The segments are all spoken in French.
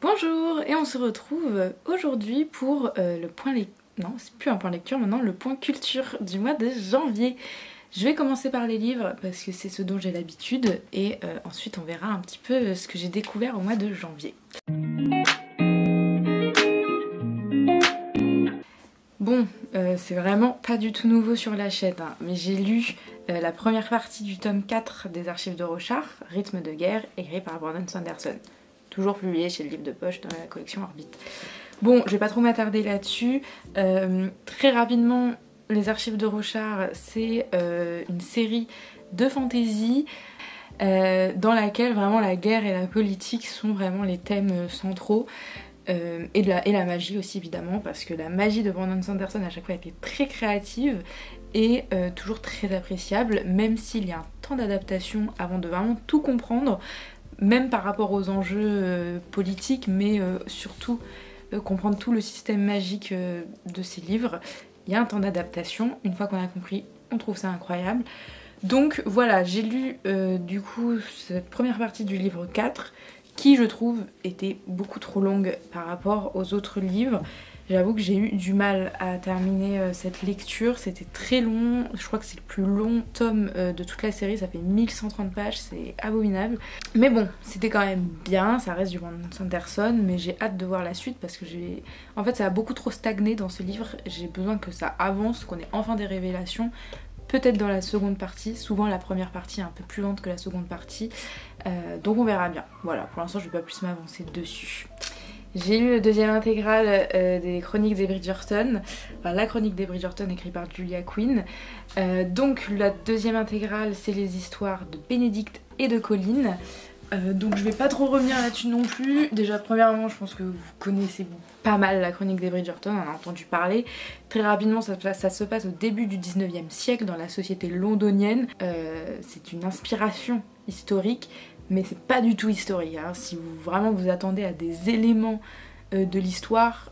Bonjour, et on se retrouve aujourd'hui pour le point lecture. Non, c'est plus un point lecture maintenant, le point culture du mois de janvier. Je vais commencer par les livres parce que c'est ce dont j'ai l'habitude et ensuite on verra un petit peu ce que j'ai découvert au mois de janvier. Bon, c'est vraiment pas du tout nouveau sur la chaîne, hein, mais j'ai lu la première partie du tome 4 des Archives de Rochard, Rythme de guerre, écrit par Brandon Sanderson. Toujours publié chez le livre de poche dans la collection Orbite. Bon, je vais pas trop m'attarder là-dessus. Très rapidement, les Archives de Rochard, c'est une série de fantasy dans laquelle vraiment la guerre et la politique sont vraiment les thèmes centraux. Et la magie aussi évidemment, parce que la magie de Brandon Sanderson à chaque fois a été très créative et toujours très appréciable, même s'il y a un temps d'adaptation avant de vraiment tout comprendre, même par rapport aux enjeux politiques, mais surtout comprendre tout le système magique de ces livres. Il y a un temps d'adaptation, une fois qu'on a compris, on trouve ça incroyable. Donc voilà, j'ai lu du coup cette première partie du livre 4, qui je trouve était beaucoup trop longue par rapport aux autres livres. J'avoue que j'ai eu du mal à terminer cette lecture, c'était très long, je crois que c'est le plus long tome de toute la série, ça fait 1130 pages, c'est abominable. Mais bon, c'était quand même bien, ça reste du Brandon Sanderson, mais j'ai hâte de voir la suite parce que en fait ça a beaucoup trop stagné dans ce livre, j'ai besoin que ça avance, qu'on ait enfin des révélations. Peut-être dans la seconde partie, souvent la première partie est un peu plus lente que la seconde partie, donc on verra bien. Voilà, pour l'instant je vais pas plus m'avancer dessus. J'ai lu le deuxième intégral des Chroniques des Bridgerton, enfin la Chronique des Bridgerton écrite par Julia Quinn. Donc la deuxième intégrale c'est les histoires de Bénédicte et de Colline. Donc je vais pas trop revenir là-dessus non plus. Déjà premièrement je pense que vous connaissez pas mal la Chronique des Bridgerton, on en a entendu parler. Très rapidement ça se passe au début du 19e siècle dans la société londonienne. C'est une inspiration historique, mais c'est pas du tout historique, hein. Si vous vraiment vous attendez à des éléments de l'histoire,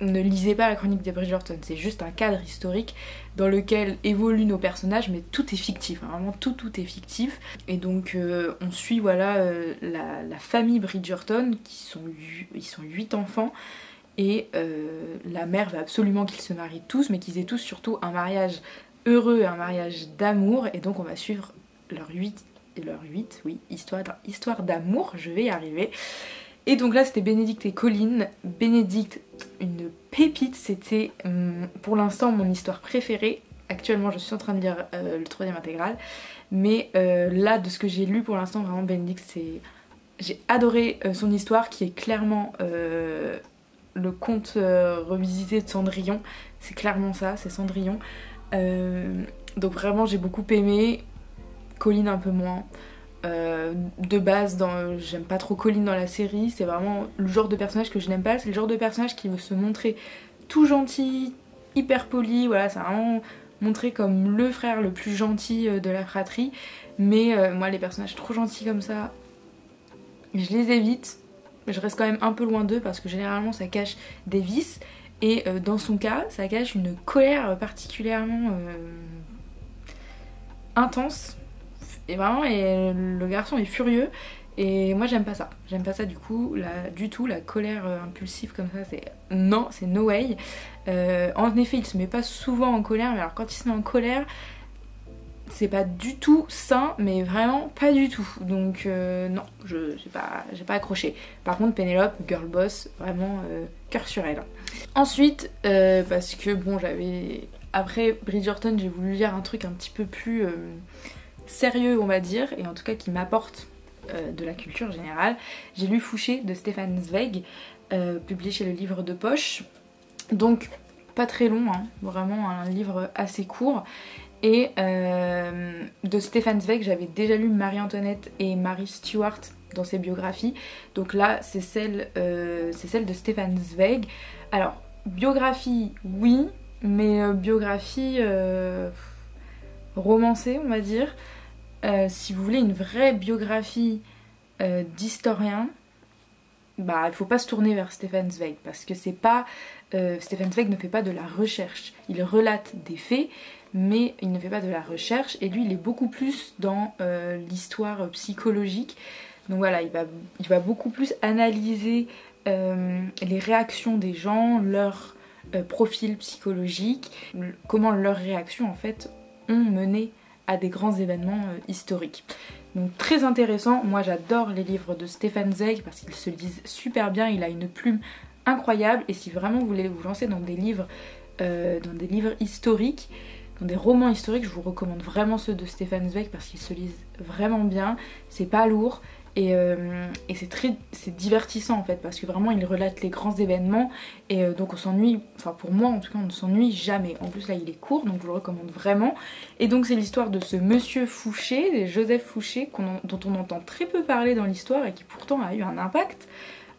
ne lisez pas la Chronique des Bridgerton, c'est juste un cadre historique dans lequel évoluent nos personnages, mais tout est fictif, hein, vraiment tout est fictif. Et donc on suit voilà la famille Bridgerton, ils sont 8 enfants, et la mère veut absolument qu'ils se marient tous, mais qu'ils aient tous surtout un mariage heureux, un mariage d'amour, et donc on va suivre leur 8 histoire d'amour, je vais y arriver. Et donc là c'était Bénédicte et Colline. Bénédicte, une pépite, c'était pour l'instant mon histoire préférée. Actuellement je suis en train de lire le troisième intégral, mais là de ce que j'ai lu pour l'instant vraiment Bénédicte c'est... J'ai adoré son histoire qui est clairement le conte revisité de Cendrillon, c'est clairement ça, c'est Cendrillon. Donc vraiment j'ai beaucoup aimé, Colline un peu moins. De base j'aime pas trop Colline dans la série, c'est vraiment le genre de personnage que je n'aime pas, c'est le genre de personnage qui veut se montrer tout gentil, hyper poli, voilà, c'est vraiment montré comme le frère le plus gentil de la fratrie, mais moi les personnages trop gentils comme ça, je les évite, je reste quand même un peu loin d'eux parce que généralement ça cache des vices, et dans son cas ça cache une colère particulièrement intense. Et vraiment, le garçon est furieux et moi j'aime pas ça. J'aime pas ça du coup, du tout, la colère impulsive comme ça, c'est non, c'est no way. En effet, il se met pas souvent en colère, mais alors quand il se met en colère, c'est pas du tout sain, mais vraiment pas du tout. Donc non, j'ai pas accroché. Par contre, Pénélope, girl boss, vraiment cœur sur elle. Ensuite, parce que bon, après Bridgerton, j'ai voulu lire un truc un petit peu plus... sérieux on va dire, et en tout cas qui m'apporte de la culture générale. J'ai lu Fouché de Stefan Zweig, publié chez le livre de poche, donc pas très long, hein, vraiment un livre assez court. Et de Stefan Zweig j'avais déjà lu Marie-Antoinette et Marie Stuart dans ses biographies, donc là c'est celle de Stefan Zweig. Alors biographie oui, mais biographie romancée on va dire. Si vous voulez une vraie biographie d'historien, bah il faut pas se tourner vers Stefan Zweig, parce que c'est pas... Stefan Zweig ne fait pas de la recherche, il relate des faits, mais il ne fait pas de la recherche, et lui il est beaucoup plus dans l'histoire psychologique. Donc voilà, il va beaucoup plus analyser les réactions des gens, leur profil psychologique, comment leurs réactions en fait ont mené à des grands événements historiques. Donc très intéressant, moi j'adore les livres de Stefan Zweig parce qu'ils se lisent super bien, il a une plume incroyable et si vraiment vous voulez vous lancer dans des livres historiques, dans des romans historiques, je vous recommande vraiment ceux de Stefan Zweig parce qu'ils se lisent vraiment bien, c'est pas lourd et c'est divertissant en fait parce que vraiment il relate les grands événements et donc on s'ennuie, enfin pour moi en tout cas on ne s'ennuie jamais. En plus là il est court donc je vous le recommande vraiment. Et donc c'est l'histoire de ce monsieur Fouché, Joseph Fouché, dont on entend très peu parler dans l'histoire et qui pourtant a eu un impact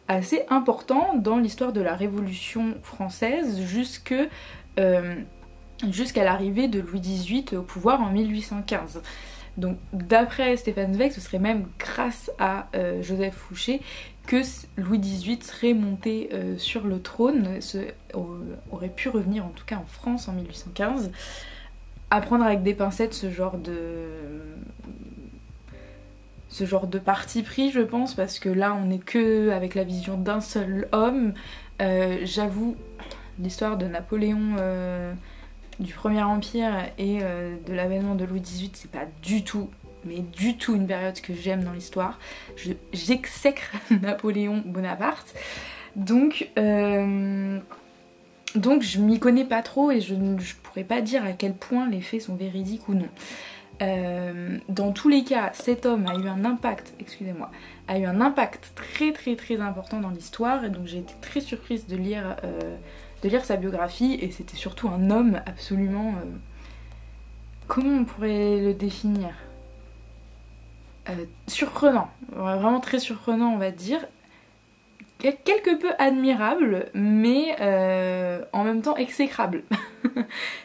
assez important dans l'histoire de la Révolution française jusqu'à l'arrivée de Louis XVIII au pouvoir en 1815. Donc d'après Stefan Zweig, ce serait même grâce à Joseph Fouché que Louis XVIII serait monté sur le trône, aurait pu revenir en tout cas en France en 1815. À prendre avec des pincettes ce genre parti pris je pense, parce que là on n'est que avec la vision d'un seul homme. J'avoue, l'histoire de Napoléon du Premier Empire et de l'avènement de Louis XVIII, c'est pas du tout, mais du tout une période que j'aime dans l'histoire. J'exècre Napoléon Bonaparte. Donc je m'y connais pas trop et je pourrais pas dire à quel point les faits sont véridiques ou non. Dans tous les cas, cet homme a eu un impact, a eu un impact très très très important dans l'histoire et donc j'ai été très surprise de lire sa biographie et c'était surtout un homme absolument... comment on pourrait le définir, surprenant, vraiment très surprenant on va dire, quelque peu admirable mais en même temps exécrable.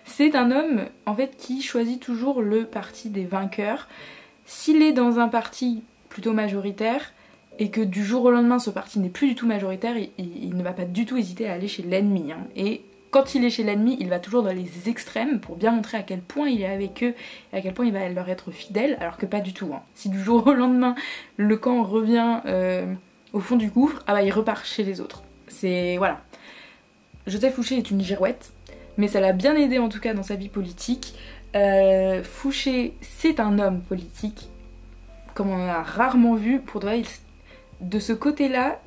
C'est un homme en fait qui choisit toujours le parti des vainqueurs. S'il est dans un parti plutôt majoritaire et que du jour au lendemain ce parti n'est plus du tout majoritaire, il ne va pas du tout hésiter à aller chez l'ennemi hein. Et quand il est chez l'ennemi, il va toujours dans les extrêmes pour bien montrer à quel point il est avec eux et à quel point il va leur être fidèle, alors que pas du tout hein. Si du jour au lendemain le camp revient au fond du gouffre, ah bah il repart chez les autres. C'est... voilà. Joseph Fouché est une girouette, mais ça l'a bien aidé en tout cas dans sa vie politique. Fouché, c'est un homme politique, comme on en a rarement vu. Pour de vrai, de ce côté-là,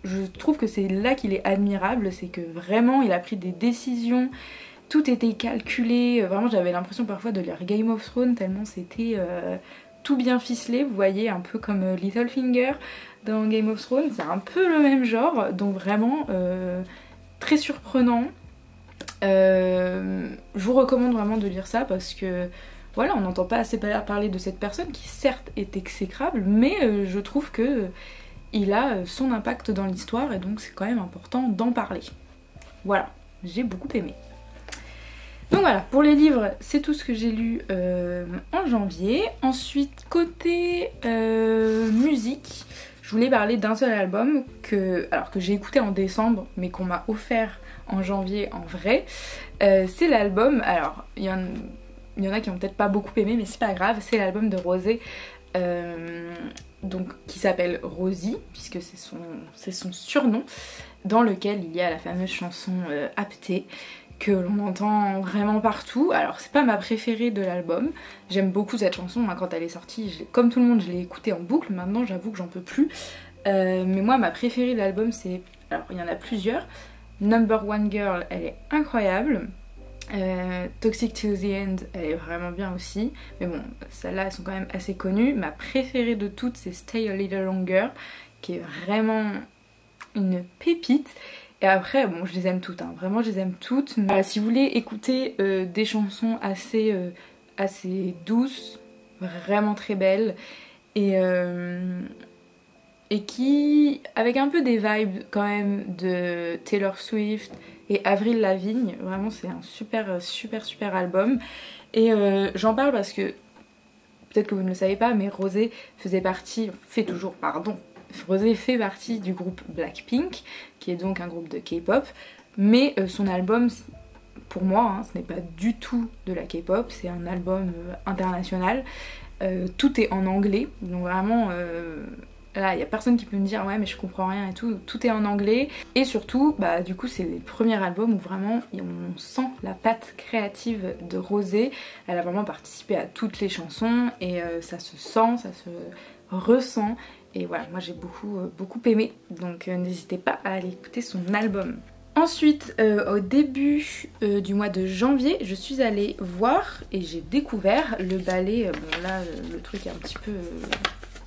je trouve que c'est là qu'il est admirable, c'est que vraiment il a pris des décisions, tout était calculé, vraiment j'avais l'impression parfois de lire Game of Thrones tellement c'était tout bien ficelé, vous voyez, un peu comme Littlefinger dans Game of Thrones, c'est un peu le même genre, donc vraiment très surprenant. Je vous recommande vraiment de lire ça parce que voilà, on n'entend pas assez parler de cette personne qui certes est exécrable, mais je trouve que il a son impact dans l'histoire et donc c'est quand même important d'en parler. Voilà, j'ai beaucoup aimé. Donc voilà, pour les livres, c'est tout ce que j'ai lu en janvier. Ensuite, côté musique, je voulais parler d'un seul album que j'ai écouté en décembre mais qu'on m'a offert en janvier en vrai. C'est l'album, alors il y en a qui ont peut-être pas beaucoup aimé mais c'est pas grave, c'est l'album de Rosé. Donc qui s'appelle Rosie puisque c'est son surnom, dans lequel il y a la fameuse chanson Apté que l'on entend vraiment partout. Alors c'est pas ma préférée de l'album, j'aime beaucoup cette chanson hein, quand elle est sortie, comme tout le monde je l'ai écoutée en boucle, maintenant j'avoue que j'en peux plus, mais moi ma préférée de l'album c'est, alors il y en a plusieurs, Number One Girl, elle est incroyable. Toxic to the End, elle est vraiment bien aussi, mais bon, celles-là elles sont quand même assez connues. Ma préférée de toutes c'est Stay a Little Longer, qui est vraiment une pépite. Et après, bon, je les aime toutes, hein. Vraiment je les aime toutes. Mais, si vous voulez écouter des chansons assez douces, vraiment très belles, et qui, avec un peu des vibes quand même de Taylor Swift et Avril Lavigne, vraiment c'est un super album. Et j'en parle parce que, peut-être que vous ne le savez pas, mais Rosé fait partie du groupe Blackpink, qui est donc un groupe de K-pop, mais son album, pour moi, hein, ce n'est pas du tout de la K-pop, c'est un album international, tout est en anglais, donc vraiment Là, il n'y a personne qui peut me dire ouais mais je comprends rien et tout est en anglais. Et surtout, bah du coup c'est le premier album où vraiment on sent la patte créative de Rosé. Elle a vraiment participé à toutes les chansons et ça se sent, ça se ressent. Et voilà, moi j'ai beaucoup aimé, donc n'hésitez pas à aller écouter son album. Ensuite, au début du mois de janvier, je suis allée voir et j'ai découvert le ballet, bon là le truc est un petit peu...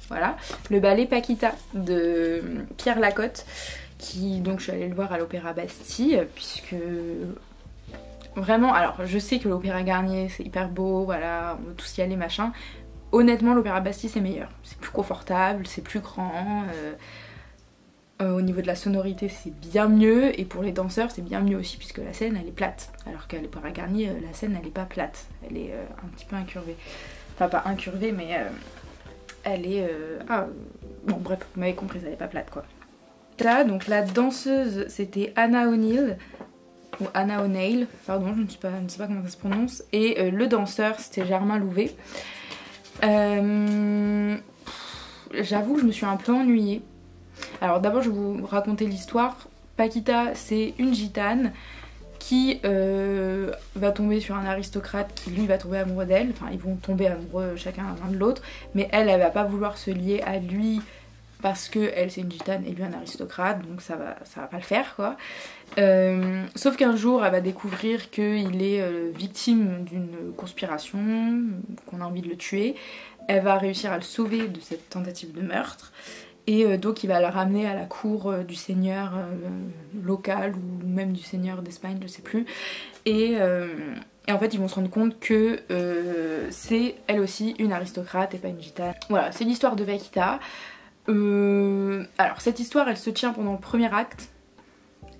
voilà, le ballet Paquita de Pierre Lacotte, qui donc je suis allée le voir à l'Opéra Bastille, puisque vraiment, alors je sais que l'Opéra Garnier c'est hyper beau, voilà, on veut tous y aller machin. Honnêtement l'Opéra Bastille c'est meilleur, c'est plus confortable, c'est plus grand, au niveau de la sonorité c'est bien mieux, et pour les danseurs c'est bien mieux aussi puisque la scène elle est plate, alors qu'à l'Opéra Garnier la scène elle est pas plate, elle est un petit peu incurvée, enfin pas incurvée mais... elle est... bon bref, vous m'avez compris, elle est pas plate quoi. Là, donc la danseuse c'était Anna O'Neill, ou Anna O'Neill, pardon, je ne sais pas comment ça se prononce, et le danseur c'était Germain Louvet. J'avoue que je me suis un peu ennuyée. Alors d'abord je vais vous raconter l'histoire. Paquita c'est une gitane qui va tomber sur un aristocrate qui lui va tomber amoureux d'elle, enfin ils vont tomber amoureux chacun l'un de l'autre, mais elle va pas vouloir se lier à lui parce que elle c'est une gitane et lui un aristocrate, donc ça va pas le faire quoi. Sauf qu'un jour elle va découvrir qu'il est victime d'une conspiration, qu'on a envie de le tuer, elle va réussir à le sauver de cette tentative de meurtre. Et donc il va la ramener à la cour du seigneur local ou même du seigneur d'Espagne, je sais plus. Et en fait ils vont se rendre compte que c'est elle aussi une aristocrate et pas une gitane. Voilà, c'est l'histoire de Paquita. Alors cette histoire elle se tient pendant le premier acte.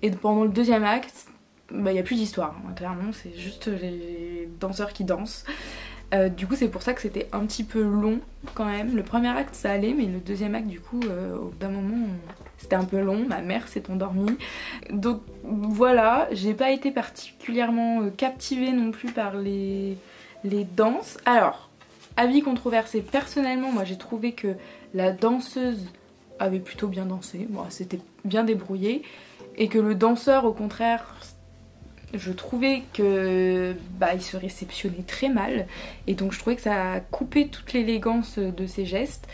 Et pendant le deuxième acte, bah, y a plus d'histoire, hein, clairement c'est juste les danseurs qui dansent. Du coup c'est pour ça que c'était un petit peu long quand même. Le premier acte ça allait, mais le deuxième acte du coup au bout d'un moment c'était un peu long, ma mère s'est endormie. Donc voilà, j'ai pas été particulièrement captivée non plus par les danses. Alors, avis controversé, personnellement moi j'ai trouvé que la danseuse avait plutôt bien dansé, bon, c'était bien débrouillé, et que le danseur au contraire... je trouvais que il se réceptionnait très mal et donc je trouvais que ça a coupé toute l'élégance de ses gestes.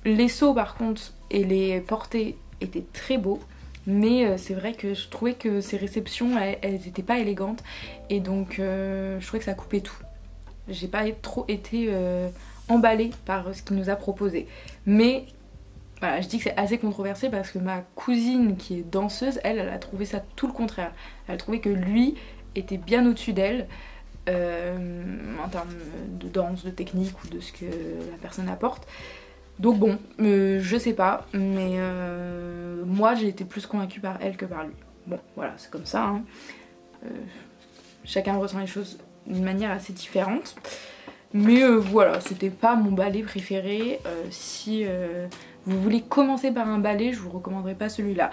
Les sauts par contre et les portées étaient très beaux, mais c'est vrai que je trouvais que ses réceptions elles étaient pas élégantes et donc je trouvais que ça coupait tout. J'ai pas trop été emballée par ce qu'il nous a proposé, mais voilà, je dis que c'est assez controversé parce que ma cousine qui est danseuse, elle a trouvé ça tout le contraire. Elle a trouvé que lui était bien au-dessus d'elle en termes de danse, de technique ou de ce que la personne apporte. Donc bon, je sais pas, mais moi j'ai été plus convaincue par elle que par lui. Bon, voilà, c'est comme ça, hein. Chacun ressent les choses d'une manière assez différente. Mais voilà, c'était pas mon ballet préféré. Si vous voulez commencer par un ballet, je vous recommanderais pas celui-là.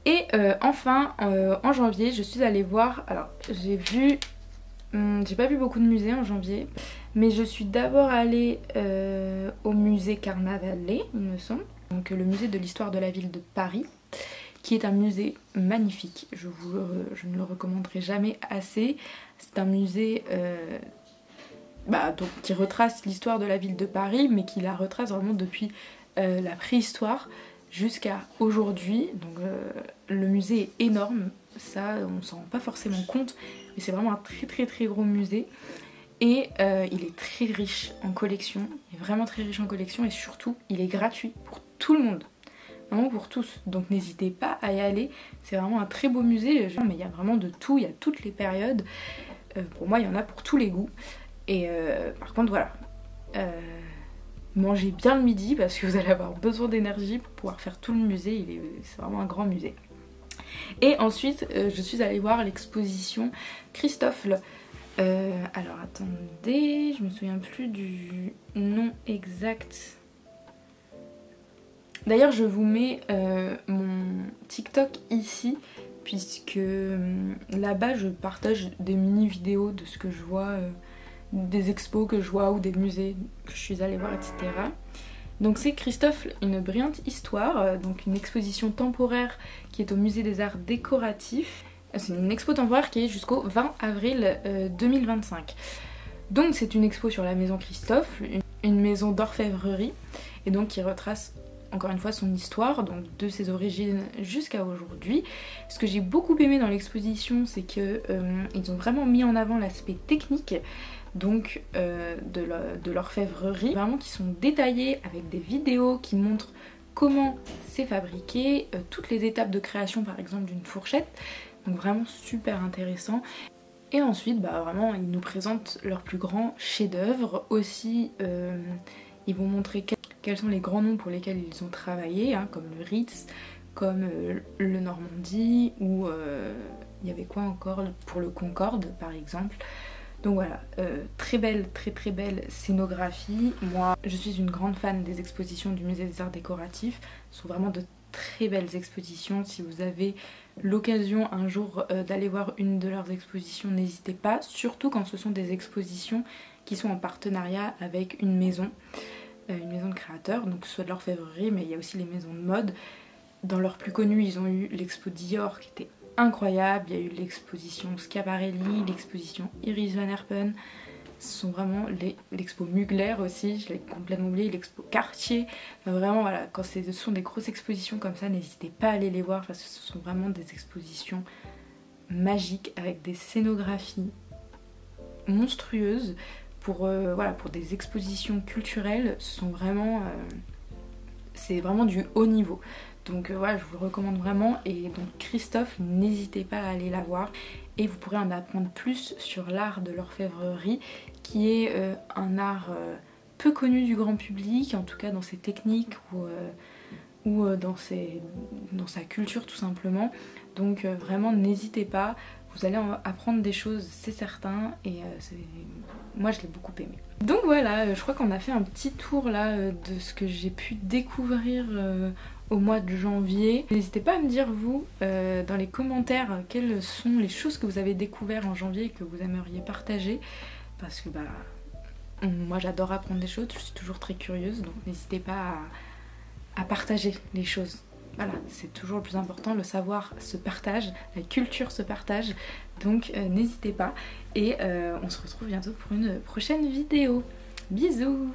Et enfin, en janvier, je suis allée voir... Alors, j'ai pas vu beaucoup de musées en janvier, mais je suis d'abord allée au musée Carnavalet, il me semble. Donc le musée de l'histoire de la ville de Paris, qui est un musée magnifique. Je ne le recommanderai jamais assez. C'est un musée... donc, qui retrace l'histoire de la ville de Paris, mais qui la retrace vraiment depuis la préhistoire jusqu'à aujourd'hui. Donc le musée est énorme, ça on s'en rend pas forcément compte, mais c'est vraiment un très gros musée. Et il est très riche en collection, il est vraiment très riche en collection et surtout il est gratuit pour tout le monde. Vraiment pour tous, donc n'hésitez pas à y aller, c'est vraiment un très beau musée, mais il y a vraiment de tout, il y a toutes les périodes, pour moi il y en a pour tous les goûts. Et par contre voilà, mangez bien le midi parce que vous allez avoir besoin d'énergie pour pouvoir faire tout le musée, c'est vraiment un grand musée. Et ensuite je suis allée voir l'exposition Christoffel. Alors attendez, je me souviens plus du nom exact. D'ailleurs je vous mets mon TikTok ici, puisque là-bas je partage des mini vidéos de ce que je vois, des expos que je vois ou des musées que je suis allée voir, etc. Donc c'est Christophe, une brillante histoire, donc une exposition temporaire qui est au musée des arts décoratifs. C'est une expo temporaire qui est jusqu'au 20 avril 2025. Donc c'est une expo sur la maison Christophe, une maison d'orfèvrerie, et donc qui retrace encore une fois son histoire, donc de ses origines jusqu'à aujourd'hui. Ce que j'ai beaucoup aimé dans l'exposition, c'est que ils ont vraiment mis en avant l'aspect technique donc de l'orfèvrerie, vraiment qui sont détaillés avec des vidéos qui montrent comment c'est fabriqué, toutes les étapes de création par exemple d'une fourchette, donc vraiment super intéressant. Et ensuite vraiment ils nous présentent leurs plus grands chefs-d'œuvre aussi. Ils vont montrer quels sont les grands noms pour lesquels ils ont travaillé, hein, comme le Ritz, comme le Normandie, ou il y avait quoi encore pour le Concorde par exemple. Donc voilà, très belle scénographie. Moi je suis une grande fan des expositions du musée des arts décoratifs, ce sont vraiment de très belles expositions. Si vous avez l'occasion un jour d'aller voir une de leurs expositions, n'hésitez pas, surtout quand ce sont des expositions qui sont en partenariat avec une maison de créateurs, donc que ce soit de l'orfèvrerie, mais il y a aussi les maisons de mode. Dans leurs plus connus, ils ont eu l'expo Dior qui était incroyable, il y a eu l'exposition Schiaparelli, l'exposition Iris Van Herpen, ce sont vraiment l'expo Mugler aussi, je l'ai complètement oublié, l'expo Cartier, enfin, vraiment voilà, quand ce sont des grosses expositions comme ça, n'hésitez pas à aller les voir parce que ce sont vraiment des expositions magiques avec des scénographies monstrueuses. Pour des expositions culturelles, c'est vraiment du haut niveau. Donc voilà, je vous le recommande vraiment. Et donc Christophe, n'hésitez pas à aller la voir. Et vous pourrez en apprendre plus sur l'art de l'orfèvrerie, qui est un art peu connu du grand public, en tout cas dans ses techniques ou dans sa culture tout simplement. Donc vraiment n'hésitez pas. Vous allez apprendre des choses, c'est certain, et moi je l'ai beaucoup aimé. Donc voilà, je crois qu'on a fait un petit tour là de ce que j'ai pu découvrir au mois de janvier. N'hésitez pas à me dire vous, dans les commentaires, quelles sont les choses que vous avez découvertes en janvier et que vous aimeriez partager. Parce que moi j'adore apprendre des choses, je suis toujours très curieuse, donc n'hésitez pas à partager les choses. Voilà, c'est toujours le plus important, le savoir se partage, la culture se partage, donc n'hésitez pas. Et on se retrouve bientôt pour une prochaine vidéo. Bisous!